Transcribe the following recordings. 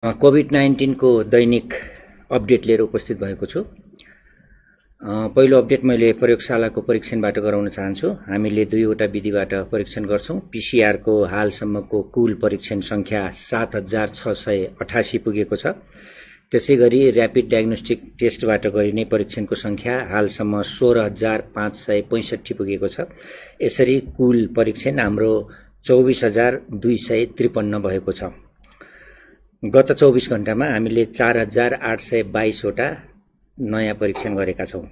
COVID-19 को दैनिक update लिएर उपस्थित भएको छु। पहिलो अपडेट मैले प्रयोगशालाको परीक्षणबाट गराउन चाहन्छु। हामीले दुईवटा विधिबाट परीक्षण गर्छौं। पीसीआर को हालसम्मको कुल परीक्षण संख्या 7688 पुगेको छ। त्यसैगरी र्यापिड डायग्नोस्टिक टेस्टबाट गरिने परीक्षणको संख्या हालसम्म 16565 पुगेको छ। यसरी कुल परीक्षण हाम्रो 24253 भएको छ। गत 24 घण्टामा हामीले 4822 वटा नयाँ परीक्षण गरेका छौं।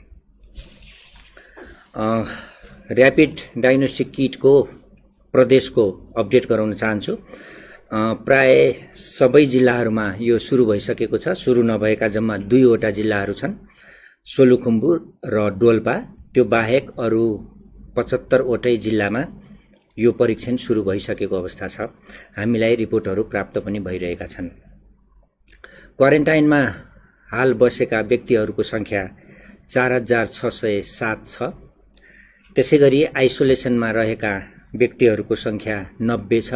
र्यापिड डायग्नोस्टिक किटको प्रदेशको अपडेट गराउन चाहन्छु। प्राय सबै जिल्लाहरूमा यो सुरु भइसकेको छ। सुरु नभएका जम्मा 2 वटा जिल्लाहरू छन्, सोलुखुम्बु र डोल्पा। त्यो बाहेक अरु 75 वटै जिल्लामा यो परीक्षण सुरु भइसकेको अवस्था छ। हामीलाई रिपोर्टहरू प्राप्त पनि भइरहेका छन्। क्वारेन्टाइनमा हाल बसेका व्यक्तिहरूको संख्या 4607 छ। त्यसैगरी आइसोलेसनमा रहेका व्यक्तिहरूको संख्या 90 छ,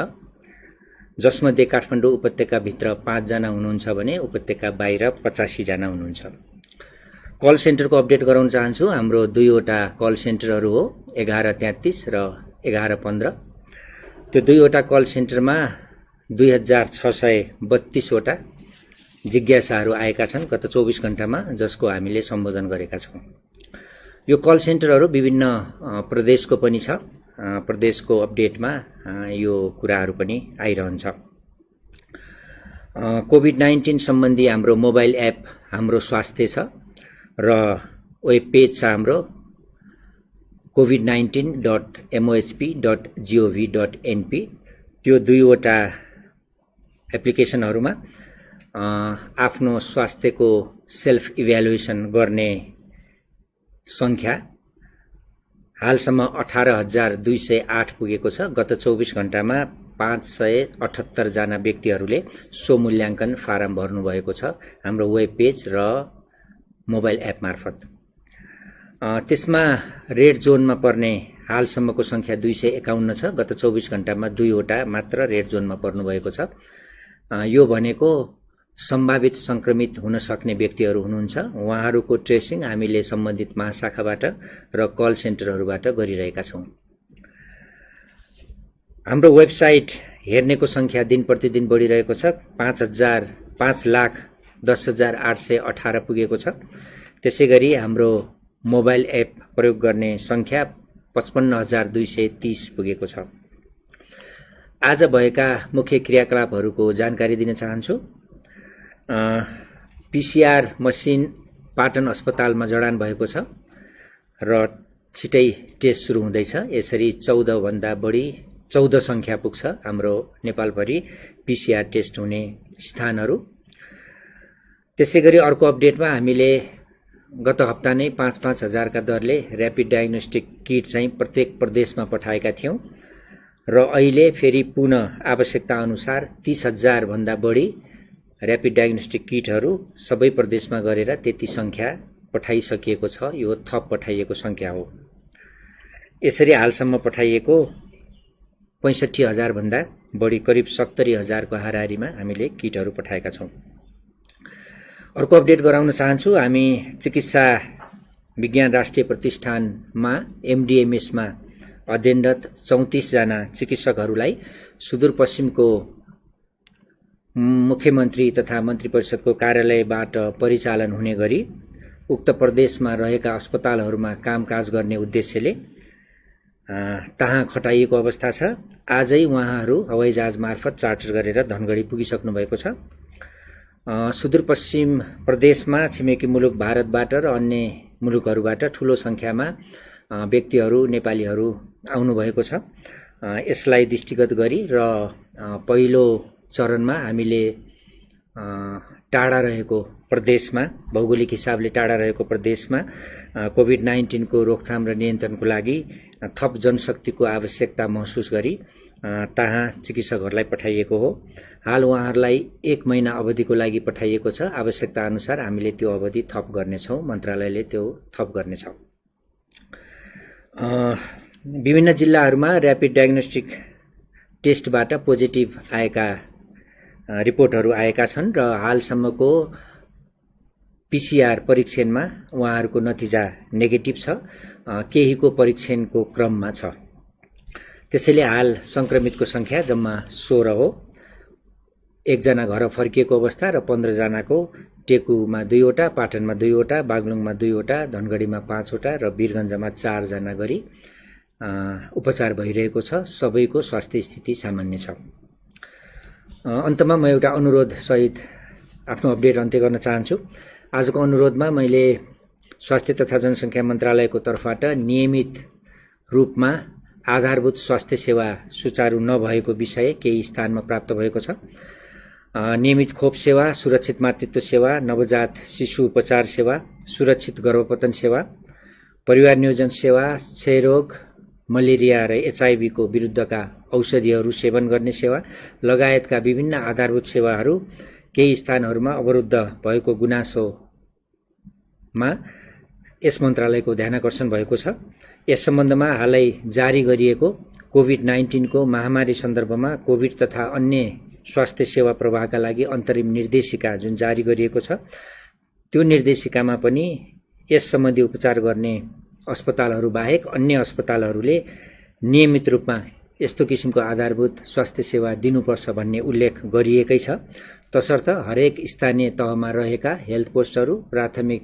जसमध्ये काठमाडौँ उपत्यका भित्र 5 जना हुनुहुन्छ भने उपत्यका बाहिर 85 जना हुनुहुन्छ। कल सेन्टरको अपडेट गराउन चाहन्छु। हाम्रो 2 वटा कल सेन्टरहरू हो, 1133 र 1115। त्यो 2 वटा कल सेन्टरमा 2632 वटा जिज्ञासाहरू आएका छन् गत 24 घण्टामा, जसको हामीले सम्बोधन गरेका छौं। यो कल सेन्टरहरू विभिन्न प्रदेशको पनि छ। प्रदेशको अपडेटमा यो कुराहरू पनि आइरहन्छ। कोभिड-19 सम्बन्धी हाम्रो मोबाइल एप हाम्रो स्वास्थ्य छ र वेब पेज छ हाम्रो covid19.mohp.gov.np। त्यो 2 वटा एप्लिकेसनहरूमा आफ्नो स्वास्थ्यको सेल्फ इभ्यालुएसन गर्ने संख्या हालसम्म 18208 पुगेको छ। गत 24 घण्टामा 578 जना व्यक्तिहरूले सो मूल्याङ्कन फारम भर्नु भएको छ हाम्रो वेब पेज र मोबाइल एप मार्फत। त्यसमा रेड जोनमा पर्ने हालसम्मको संख्या 251 छ। गत 24 घण्टामा 2 वटा मात्र रेड जोनमा पर्नु भएको छ। यो भनेको सम्भावित संक्रमित हुन सक्ने व्यक्तिहरू हुनुहुन्छ। उहाँहरूको ट्रेसिङ हामीले सम्बन्धित महाशाखाबाट र कल सेन्टरहरूबाट गरिरहेका छौं। हाम्रो वेबसाइट हेर्नेको संख्या दिन प्रतिदिन बढिरहेको छ। 5,10,818 पुगेको छ। त्यसैगरी हाम्रो मोबाइल एप प्रयोग गर्ने संख्या 55,230 पुगेको छ। आज भएका मुख्य क्रियाकलापहरूको जानकारी दिन चाहन्छु। पीसीआर मसिन पाटन अस्पतालमा जडान भएको छ र छिटै टेस्ट सुरु हुँदैछ। यसरी 14 भन्दा बढी 14 संख्या पुग्छ हाम्रो नेपालभरि पीसीआर टेस्ट हुने स्थानहरू। त्यसैगरी अर्को अपडेटमा हामीले गत हप्ता नै 5-5 हजारका दरले र्यापिड डायग्नोस्टिक किट चाहिँ प्रत्येक प्रदेशमा पठाएका थियौं र अहिले फेरि पुनः आवश्यकता अनुसार 30,000 भन्दा बढी र्यापिड डायग्नोस्टिक किटहरू सबै प्रदेशमा गरेर त्यति संख्या पठाइसकिएको छ। यो थप पठाइएको संख्या हो। यसरी हालसम्म पठाइएको 65,000 भन्दा बढी करिब 70,000 को हाराहारीमा हामीले किटहरू पठाएका छौं। अर्को अपडेट गराउन चाहन्छु। हामी चिकित्सा विज्ञान राष्ट्रिय प्रतिष्ठानमा एमडीएमएसमा अध्ययनरत 34 जना चिकित्सकहरूलाई सुदूरपश्चिमको मुख्यमन्त्री तथा मन्त्री परिषदको कार्यालयबाट परिचालन हुने गरी उक्त प्रदेशमा रहेका अस्पतालहरूमा कामकाज गर्ने उद्देश्यले तहाँ खटाइएको अवस्था छ। आजै उहाँहरू हवाईजहाज मार्फत चार्टर गरेर धनगढी पुगिसक्नु भएको छ। सुदूरपश्चिम प्रदेशमा छिमेकी मुलुक भारतबाट र अन्य मुलुकहरूबाट ठूलो संख्यामा व्यक्तिहरू नेपालीहरू आउनु भएको छ। यसलाई दृष्टिगत गरी र पहिलो चरणमा हामीले टाढा रहेको प्रदेशमा, भौगोलिक हिसाबले टाढा रहेको प्रदेशमा कोभिड-19 को रोकथाम र नियन्त्रणको लागि थप जनशक्तिको आवश्यकता महसुस गरी तहाँ चिकित्सकहरूलाई पठाइएको हो। हाल उहाँहरूलाई 1 महिना अवधिको लागि पठाइएको छ। आवश्यकता अनुसार हामीले त्यो अवधि थप गर्नेछौं। मन्त्रालयले त्यो थप गर्नेछ। विभिन्न जिल्लाहरूमा र्यापिड डायग्नोस्टिक टेस्टबाट पोजिटिभ आएका रिपोर्टहरू आएका छन् र हालसम्मको पीसीआर परीक्षणमा उहाँहरूको नतिजा नेगेटिभ छ, केहीको परीक्षणको क्रममा छ। त्यसैले हाल संक्रमितको संख्या जम्मा 16 हो। 1 जना घर फर्किएको अवस्था र 15 जनाको टेकुमा 2 वटा, पाटनमा 2 वटा, बागलुङमा 2 वटा, धनगढीमा 5 वटा र वीरगञ्जमा 4 जना गरी उपचार भइरहेको छ। सबैको स्वास्थ्य स्थिति सामान्य छ। अन्तमा म एउटा अनुरोध सहित आफ्नो अपडेट अन्त्य गर्न चाहन्छु। आजको अनुरोधमा मैले स्वास्थ्य तथा जनसङ्ख्या मन्त्रालयको तर्फबाट नियमित रूपमा आधारभूत स्वास्थ्य सेवा सुचारू नभएको विषय केही स्थानमा प्राप्त भएको छ। नियमित खोप सेवा, सुरक्षित मातृत्व सेवा, नवजात शिशु उपचार सेवा, सुरक्षित गर्भपतन सेवा, परिवार नियोजन सेवा, क्षयरोग, मलेरिया र HIV को विरुद्धका औषधिहरू सेवन गर्ने सेवा लगायतका विभिन्न आधारभूत सेवाहरू केही स्थानहरूमा अवरुद्ध भएको गुनासोमा यस मन्त्रालयको ध्यानाकर्षण भएको छ। यस सम्बन्धमा हालै जारी गरिएको कोभिड-19 को महामारी सन्दर्भमा कोभिड तथा अन्य स्वास्थ्य सेवा प्रवाहका लागि अन्तरिम निर्देशिका जुन जारी गरिएको छ, त्यो निर्देशिकामा पनि यस सम्बन्धी उपचार गर्ने अस्पतालहरू बाहेक अन्य अस्पतालहरूले नियमित रूपमा यस्तो किसिमको आधारभूत स्वास्थ्य सेवा दिनुपर्छ भन्ने उल्लेख गरिएकै छ। तसर्थ हरेक स्थानीय तहमा रहेका हेल्थ पोस्टहरू, प्राथमिक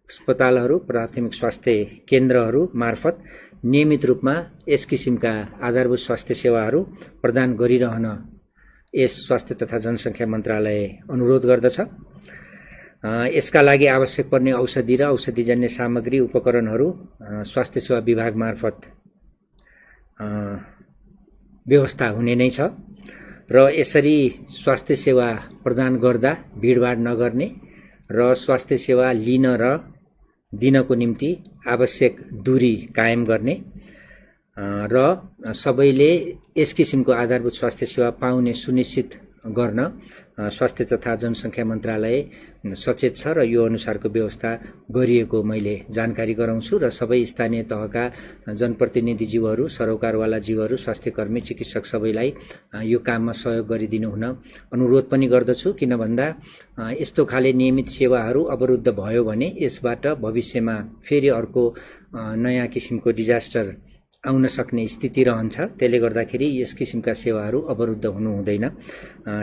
अस्पतालहरू, प्राथमिक स्वास्थ्य केन्द्रहरू मार्फत नियमित रूपमा यस किसिमका आधारभूत स्वास्थ्य सेवाहरू प्रदान गरिरहन यस स्वास्थ्य तथा जनसङ्ख्या मन्त्रालय अनुरोध गर्दछ। यसका लागि आवश्यक पर्ने औषधि र औषधिजन्य सामग्री उपकरणहरू स्वास्थ्य सेवा विभाग मार्फत व्यवस्था हुने नै छ र यसरी स्वास्थ्य सेवा प्रदान गर्दा भिडभाड नगर्ने र स्वास्थ्य सेवा लिन र दिनको निम्ति आवश्यक दूरी कायम गर्ने र सबैले यस किसिमको आधारभूत स्वास्थ्य सेवा पाउने सुनिश्चित गर्न स्वास्थ्य तथा जनसङ्ख्या मन्त्रालय सचेत छ र यो अनुसारको व्यवस्था गरिएको मैले जानकारी गराउँछु र सबै स्थानीय तहका जनप्रतिनिधिज्यूहरू, सरोकारवाला जीवहरू, स्वास्थ्यकर्मी, चिकित्सक सबैलाई यो काममा सहयोग गरिदिनु हुन अनुरोध पनि गर्दछु। किन भन्दा यस्तो खाले नियमित सेवाहरू अवरुद्ध भयो भने यसबाट भविष्यमा फेरि अर्को नयाँ किसिमको डिजास्टर आउन सक्ने स्थिति रहन्छ। त्यसले गर्दाखेरि यस किसिमका सेवाहरू अवरुद्ध हुनु हुँदैन।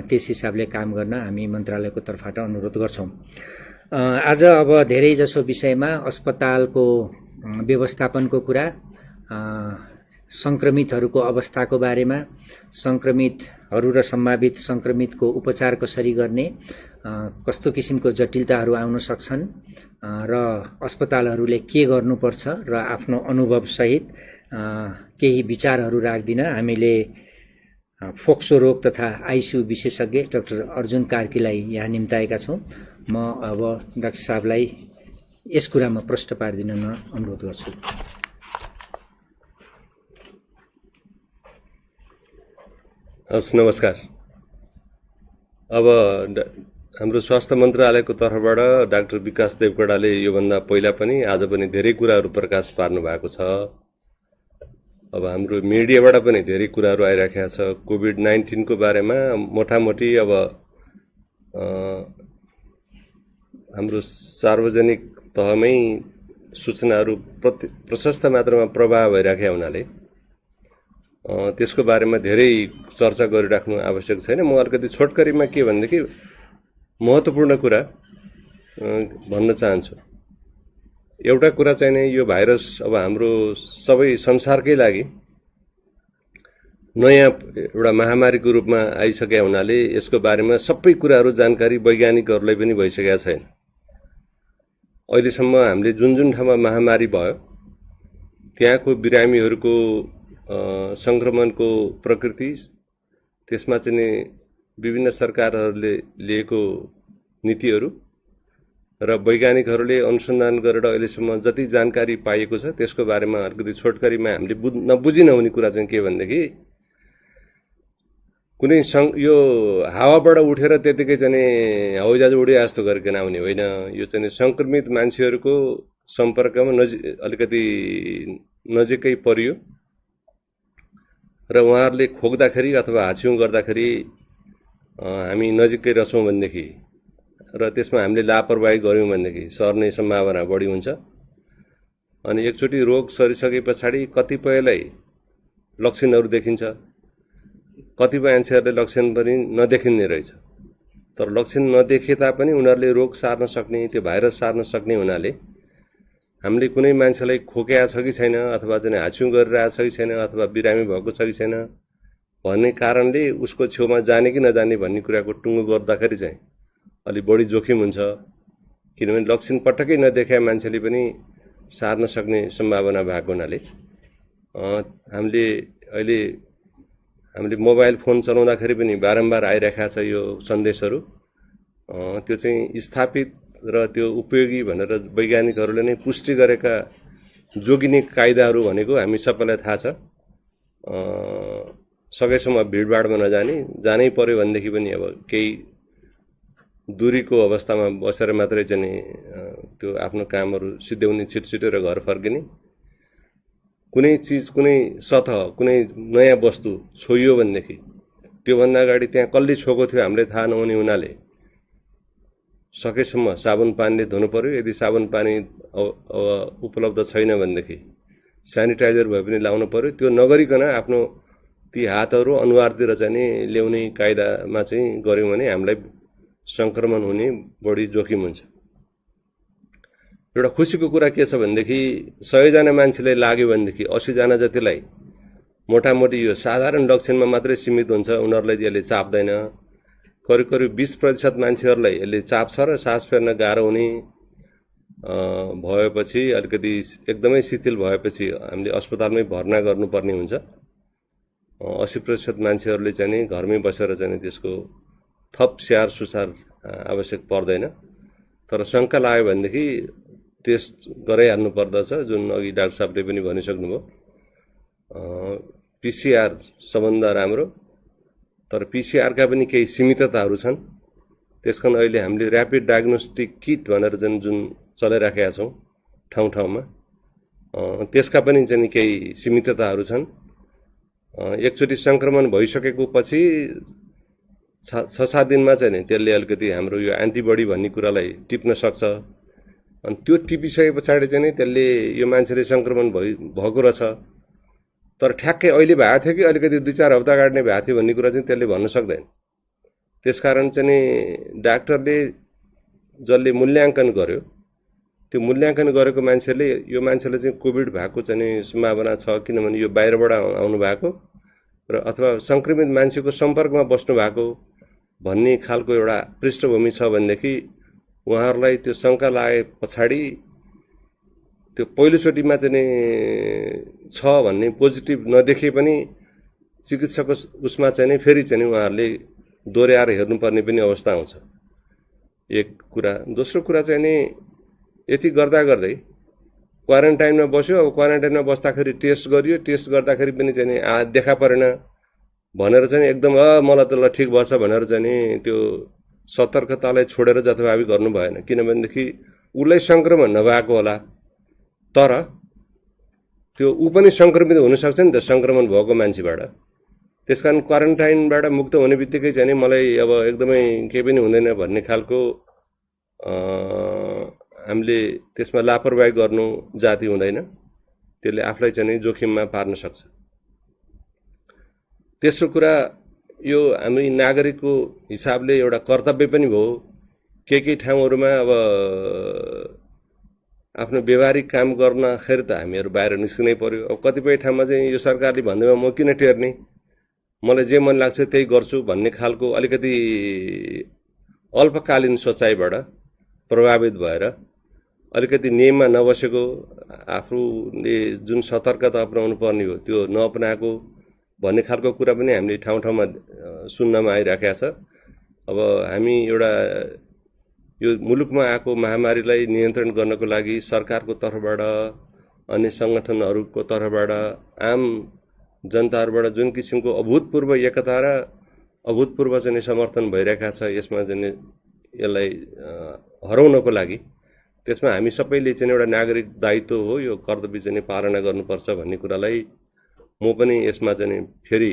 त्यस हिसाबले काम गर्न हामी मन्त्रालयको तर्फबाट अनुरोध गर्छौं। आज अब धेरै जसो विषयमा अस्पतालको व्यवस्थापनको कुरा, संक्रमितहरूको अवस्थाको बारेमा, संक्रमितहरू र सम्भावित संक्रमितको उपचार कसरी गर्ने, कस्तो किसिमको जटिलताहरू आउन सक्छन् र अस्पतालहरूले के गर्नुपर्छ र आफ्नो अनुभव सहित केही विचारहरू राख्दिन हामीले फोक्सो रोग तथा आइसियु विशेषज्ञ डाक्टर अर्जुन कार्कीलाई यहाँ निम्ताएका छौं। म अब डाक्टर साहबलाई यस कुरामा प्रश्न पारिदिन अनुरोध गर्छु। हस्, नमस्कार। अब हाम्रो स्वास्थ्य मन्त्रालयको तर्फबाट डाक्टर विकास देवकोटाले योभन्दा पहिला पनि आज पनि धेरै कुराहरू प्रकाश पार्नु भएको छ। अब हाम्रो मिडियाबाट पनि धेरै कुराहरू आइराखेका छ। कोभिड-19 को बारेमा मोटामोटी अब हाम्रो सार्वजनिक तहमै सूचनाहरू प्रशस्त मात्रामा प्रवाह भइराखेका हुनाले त्यसको बारेमा धेरै चर्चा गरिराख्नु आवश्यक छैन। म अलिकति छोटकरीमा के भनेदेखि महत्त्वपूर्ण कुरा भन्न चाहन्छु। एउटा कुरा चाहिँ नै यो भाइरस अब हाम्रो सबै संसारकै लागि नयाँ एउटा महामारीको रूपमा आइसकेका हुनाले यसको बारेमा सबै कुराहरू जानकारी वैज्ञानिकहरूलाई पनि भइसकेका छैन। अहिलेसम्म हामीले जुन जुन ठाउँमा महामारी भयो त्यहाँको बिरामीहरूको संक्रमणको प्रकृति, त्यसमा चाहिँ विभिन्न सरकारहरूले लिएको नीतिहरू र वैज्ञानिकहरूले अनुसन्धान गरेर अहिलेसम्म जति जानकारी पाइएको छ त्यसको बारेमा अलिकति छोटकरीमा हामीले नबुझी नहुने कुरा चाहिँ के भनेदेखि कुनै यो हावाबाट उठेर त्यतिकै चाहिँ हवाईजहाज उडे जस्तो गरिकन आउने होइन। यो चाहिँ संक्रमित मान्छेहरूको सम्पर्कमा अलिकति नजिकै परियो र उहाँहरूले खोक्दाखेरि अथवा हाछ्यौं गर्दाखेरि हामी नजिकै रहेछौँ भनेदेखि र त्यसमा हामीले लापरवाही गऱ्यौँ भनेदेखि सर्ने सम्भावना बढी हुन्छ। अनि एकचोटि रोग सरिसके पछाडि कतिपयलाई लक्षणहरू देखिन्छ, कतिपय मान्छेहरूले लक्षण पनि नदेखिने रहेछ। तर लक्षण नदेखे तापनि उनीहरूले रोग सार्न सक्ने, त्यो भाइरस सार्न सक्ने हुनाले हामीले कुनै मान्छेलाई खोकेको छ कि छैन, अथवा चाहिँ हाछ्यौँ गरिरहेको छ कि छैन, अथवा बिरामी भएको छ कि छैन भन्ने कारणले उसको छेउमा जाने कि नजाने भन्ने कुराको टुङ्गो गर्दाखेरि चाहिँ अलि बढी जोखिम हुन्छ। किनभने लक्षण पटक्कै नदेखेका मान्छेले पनि सार्न सक्ने सम्भावना भएको हुनाले हामीले मोबाइल फोन चलाउँदाखेरि पनि बारम्बार आइरहेको छ यो सन्देशहरू। त्यो चाहिँ स्थापित र त्यो उपयोगी भनेर वैज्ञानिकहरूले नै पुष्टि गरेका जोगिने कायदाहरू भनेको हामी सबैलाई थाहा छ। सकेसम्म भिडभाडमा नजाने, जानै पर्यो भनेदेखि पनि अब केही दूरीको अवस्थामा बसेर मात्रै चाहिँ त्यो आफ्नो कामहरू सिद्ध्याउने, छिटछिटो र घर फर्किने। कुनै चिज, कुनै सतह, कुनै नयाँ वस्तु छोइयो भनेदेखि त्योभन्दा अगाडि त्यहाँ कसले छोएको थियो हामीलाई थाहा नहुने हुनाले सकेसम्म साबुन पानीले धुनु पर्यो। यदि साबुन पानी उपलब्ध छैन भनेदेखि सेनिटाइजर भए पनि लाउनु पर्यो। त्यो नगरिकन आफ्नो ती हातहरू अनुहारतिर चाहिँ ल्याउने कायदामा चाहिँ गऱ्यौँ भने हामीलाई सङ्क्रमण हुने बढी जोखिम हुन्छ। एउटा खुसीको कुरा के छ भनेदेखि 100 जना मान्छेलाई लाग्यो भनेदेखि 80 जना जतिलाई मोटामोटी यो साधारण लक्षणमा मात्रै सीमित हुन्छ, उनीहरूलाई यसले चाप्दैन। करिब 20% मान्छेहरूलाई यसले चाप्छ र सास फेर्न गाह्रो हुने भएपछि, अलिकति एकदमै शिथिल भएपछि हामीले अस्पतालमै भर्ना गर्नुपर्ने हुन्छ। 80% मान्छेहरूले चाहिँ घरमै बसेर चाहिँ त्यसको थप स्याहार सुसार आवश्यक पर्दैन। तर शङ्का लाग्यो भनेदेखि टेस्ट गराइहाल्नु पर्दछ, जुन अघि डाक्टर साहबले पनि भनिसक्नुभयो। पिसिआर सबभन्दा राम्रो, तर पिसिआरका पनि केही सीमितताहरू छन्। त्यसकारण अहिले हामीले ऱ्यापिड डायग्नोस्टिक किट भनेर जुन चलाइराखेका छौँ ठाउँ ठाउँमा, त्यसका पनि चाहिँ केही सीमितताहरू छन्। एकचोटि सङ्क्रमण भइसकेको पछि 6-7 दिनमा चाहिँ त्यसले अलिकति हाम्रो यो एन्टिबडी भन्ने कुरालाई टिप्न सक्छ। अनि त्यो टिपिसके पछाडि चाहिँ त्यसले यो मान्छेले सङ्क्रमण भएको रहेछ, तर ठ्याक्कै अहिले भएको थियो कि अलिकति 2-4 हप्ता अगाडि नै भएको थियो भन्ने कुरा चाहिँ त्यसले भन्न सक्दैन। त्यसकारण चाहिँ डाक्टरले जसले मूल्याङ्कन गर्यो, त्यो मूल्याङ्कन गरेको मान्छेले यो मान्छेले चाहिँ कोभिड भएको चाहिँ सम्भावना छ, किनभने यो बाहिरबाट आउनु भएको र अथवा सङ्क्रमित मान्छेको सम्पर्कमा बस्नु भएको भन्ने खालको एउटा पृष्ठभूमि छ भनेदेखि उहाँहरूलाई त्यो शङ्का लागे पछाडि त्यो पहिलोचोटिमा चाहिँ छ भन्ने पोजिटिभ नदेखे पनि चिकित्साको उसमा चाहिँ फेरि चाहिँ उहाँहरूले दोहोऱ्याएर हेर्नुपर्ने पनि अवस्था आउँछ। एक कुरा। दोस्रो कुरा चाहिँ नि यति गर्दा गर्दै क्वारेन्टाइनमा बस्यो। अब क्वारेन्टाइनमा बस्दाखेरि टेस्ट गरियो, टेस्ट गर्दाखेरि पनि चाहिँ देखा परेन भनेर चाहिँ एकदम मलाई त ल ठिक भएछ भनेर चाहिँ त्यो सतर्कतालाई छोडेर जथाभावी गर्नु भएन। किनभनेदेखि उसलाई सङ्क्रमण नभएको होला, तर त्यो ऊ पनि सङ्क्रमित हुनसक्छ नि त सङ्क्रमण भएको मान्छेबाट। त्यसकारण क्वारेन्टाइनबाट मुक्त हुने बित्तिकै चाहिँ मलाई अब एकदमै केही पनि हुँदैन भन्ने खालको हामीले त्यसमा लापरवाही गर्नु जाति हुँदैन। त्यसले आफूलाई चाहिँ जोखिममा पार्न सक्छ। तेस्रो कुरा, यो हामी नागरिकको हिसाबले एउटा कर्तव्य पनि भयो। केही ठाउँहरूमा अब आफ्नो व्यवहारिक काम गर्नखेरि त हामीहरू बाहिर निस्किनै पर्यो। अब कतिपय ठाउँमा चाहिँ यो सरकारले भन्दैमा म किन टेर्ने, मलाई जे मन लाग्छ त्यही गर्छु भन्ने खालको अलिकति अल्पकालीन सोचाइबाट प्रभावित भएर अलिकति नियममा नबसेको, आफूले जुन सतर्कता अपनाउनु पर्ने हो त्यो नअपनाएको भन्ने खालको कुरा पनि हामीले ठाउँ ठाउँमा सुन्नमा आइराखेको छ। अब हामी एउटा यो मुलुकमा आएको महामारीलाई नियन्त्रण गर्नको लागि सरकारको तर्फबाट, अन्य सङ्गठनहरूको तर्फबाट, आम जनताहरूबाट जुन किसिमको अभूतपूर्व एकता र अभूतपूर्व चाहिँ समर्थन भइरहेका छ, यसमा चाहिँ यसलाई हराउनको लागि त्यसमा हामी सबैले चाहिँ एउटा नागरिक दायित्व हो, यो कर्तव्य चाहिँ पालना गर्नुपर्छ भन्ने कुरालाई म पनि यसमा चाहिँ फेरि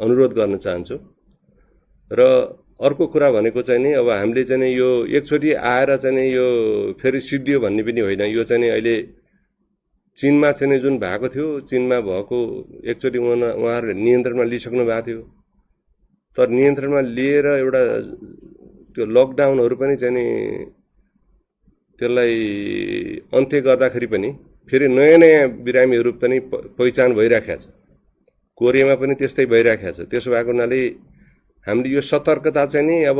अनुरोध गर्न चाहन्छु। र अर्को कुरा भनेको चाहिँ नि अब हामीले चाहिँ यो एकचोटि आएर चाहिँ यो फेरि सिद्धियो भन्ने पनि होइन। यो चाहिँ अहिले चीनमा चाहिँ जुन भएको थियो, चीनमा भएको एकचोटि उहाँहरूले नियन्त्रणमा लिइसक्नु भएको थियो। तर नियन्त्रणमा लिएर एउटा त्यो लकडाउनहरू पनि चाहिँ नि त्यसलाई अन्त्य गर्दाखेरि पनि फेरि नयाँ नयाँ बिरामीहरू पनि पहिचान भइराखेको छ। कोरियामा पनि त्यस्तै भइराखेको छ। त्यसो भएको हुनाले हामीले यो सतर्कता चाहिँ नि अब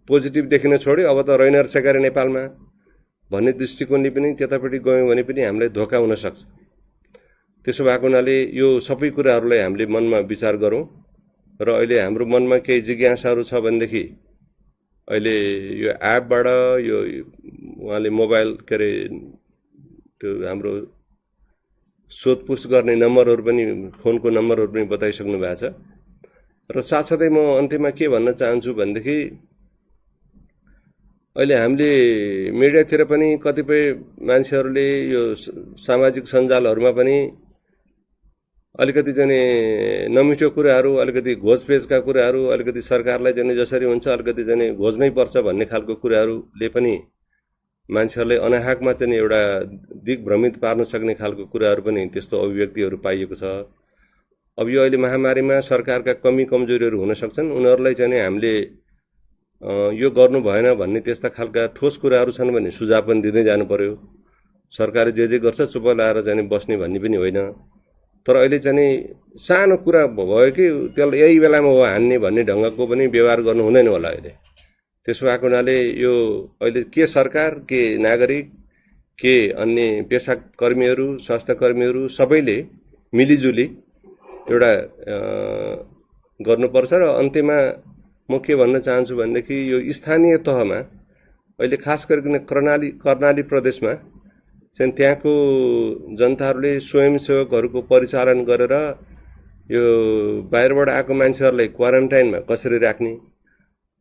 पोजिटिभ देखिन छोड्यो, अब त रहेन रहेछ गरे नेपालमा भन्ने दृष्टिकोणले पनि त्यतापट्टि गयौँ भने पनि हामीलाई धोका हुन सक्छ। त्यसो भएको हुनाले यो सबै कुराहरूलाई हामीले मनमा विचार गरौँ। र अहिले हाम्रो मनमा केही जिज्ञासाहरू छ भनेदेखि अहिले यो एपबाट यो उहाँले मोबाइल के अरे त्यो हाम्रो सोधपुछ गर्ने नम्बरहरू पनि, फोनको नम्बरहरू पनि बताइसक्नु भएको छ। र साथसाथै म अन्त्यमा के भन्न चाहन्छु भनेदेखि अहिले हामीले मिडियातिर पनि कतिपय मान्छेहरूले यो सामाजिक सञ्जालहरूमा पनि अलिकति चाहिँ नमिठो कुराहरू, अलिकति घोजपेचका कुराहरू, अलिकति सरकारलाई चाहिँ जसरी हुन्छ अलिकति चाहिँ घोज्नै पर्छ भन्ने खालको कुराहरूले पनि मान्छेहरूलाई अनाहकमा चाहिँ एउटा दिग्भ्रमित पार्न सक्ने खालको कुराहरू पनि त्यस्तो अभिव्यक्तिहरू पाइएको छ। अब यो अहिले महामारीमा सरकारका कमी कमजोरीहरू हुन सक्छन्, उनीहरूलाई चाहिँ हामीले यो गर्नु भएन भन्ने त्यस्ता खालका ठोस कुराहरू छन् भने सुझाव पनि दिँदै जानु पर्यो। सरकारले जे गर्छ चुप लाएर चाहिँ बस्ने भन्ने पनि होइन। तर अहिले चाहिँ सानो कुरा भयो कि त्यसलाई यही बेलामा हो हान्ने भन्ने ढङ्गको पनि व्यवहार गर्नु हुँदैन होला अहिले। त्यसो भएको हुनाले यो अहिले के सरकार, के नागरिक, के अन्य पेसाकर्मीहरू, स्वास्थ्य कर्मीहरू सबैले मिलिजुली एउटा गर्नुपर्छ। र अन्त्यमा म के भन्न चाहन्छु भनेदेखि यो स्थानीय तहमा अहिले खास गरिकन कर्णाली प्रदेशमा चाहिँ त्यहाँको जनताहरूले स्वयंसेवकहरूको परिचालन गरेर यो बाहिरबाट आएको मान्छेहरूलाई क्वारेन्टाइनमा कसरी राख्ने,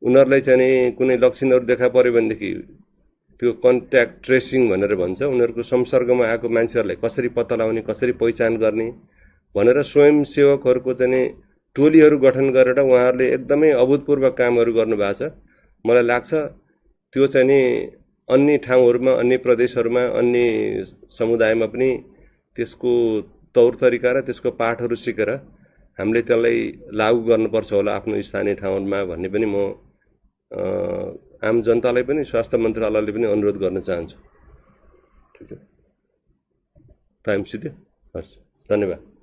उनीहरूलाई चाहिँ कुनै लक्षणहरू देखा पर्यो भनेदेखि त्यो कन्ट्याक्ट ट्रेसिङ भनेर भन्छ, उनीहरूको संसर्गमा आएको मान्छेहरूलाई कसरी पत्ता लगाउने, कसरी पहिचान गर्ने भनेर स्वयंसेवकहरूको चाहिँ टोलीहरू गठन गरेर उहाँहरूले एकदमै अभूतपूर्व कामहरू गर्नुभएको छ। मलाई लाग्छ त्यो चाहिँ नि अन्य ठाउँहरूमा, अन्य प्रदेशहरूमा, अन्य समुदायमा पनि त्यसको तौर तरिका र त्यसको पाठहरू सिकेर हामीले त्यसलाई लागू गर्नुपर्छ होला आफ्नो स्थानीय ठाउँमा भन्ने पनि म आम जनतालाई पनि स्वास्थ्य मन्त्रालयले पनि अनुरोध गर्न चाहन्छु। ठिक छ, टाइम सिद्धियो। हस्, धन्यवाद।